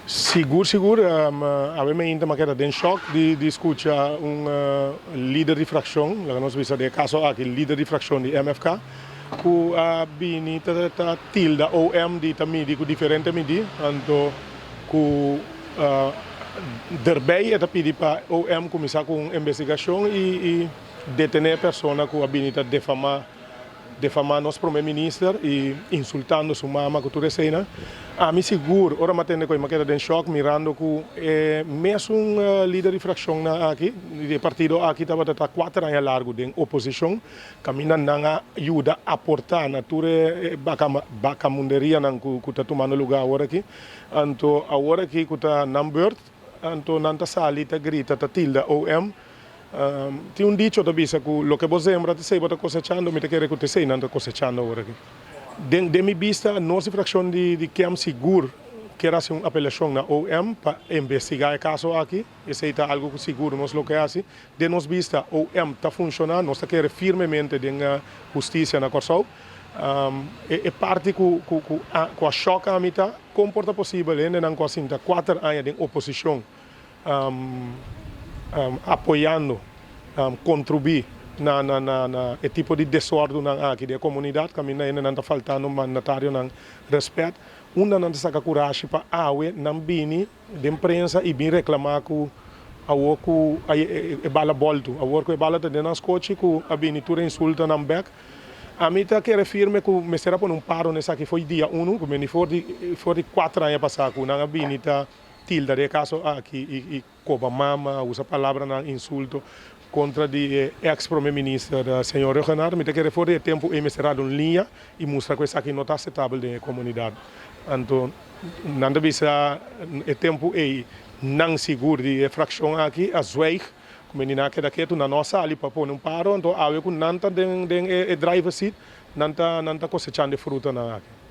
Seguro, avem ainda uma queda de choque de escutar líder de fração, nós vimos de caso aqui, líder de fração de MFK, que a bini tá tilda OM de também de diferente medi, então que daarbij é pedir para OM começar com investigação e detener a pessoa que a bini tá defamar nosso primeiro-ministro e insultando sua mama que tudo isso, a mim seguro, ora matendo com uma queda de choque, mirando que mesmo líder de fração aqui, de partido aqui estava a 4 anos largo de oposição, caminhando na ajuda a aportar na tudo bacamunderia que está tomando lugar agora aqui, então agora aqui que está na beurt, então nanta salita grita ta tilda OM. Tem dicho da bisa que lo que você lembra de sei bota cosechando, me te quer que te sei não está cosechando agora aqui. De minha vista, nossa fração de que é seguro que era uma apelação na OM para investigar o caso aqui, isso é algo que seguro nós lo que assim. De nossa vista, OM está funcionando, nós quer firmemente na justiça na Corsol. É parte que a choque a mim comporta possível ainda não consinta 4 anos de oposição. Apoiando, contribuir na tipo de desordem aqui da comunidade, que ainda não está faltando mandatário não respeito, não está com coragem para não vir de imprensa e vir reclamar que a work é bala volto, a work é bala de nas coches que a binitura insulta não back. A mim está querendo firme que me será por paro nessa que foi dia 1, que me foi de 4 anos passado, que não binita tilda de caso aqui e coba mama, usa palavra na insulto contra de ex-primeiro-ministro da senhora Renato, me quer fora de tempo e me será em linha e mostrar que isso aqui não está aceitável da comunidade. Então, não deve ser o tempo e não seguro de fração aqui, a zweig, como menina que daqui tu na nossa ali para pôr paro, então a ver que não está de driver seat, não está cosechando fruta na aqui.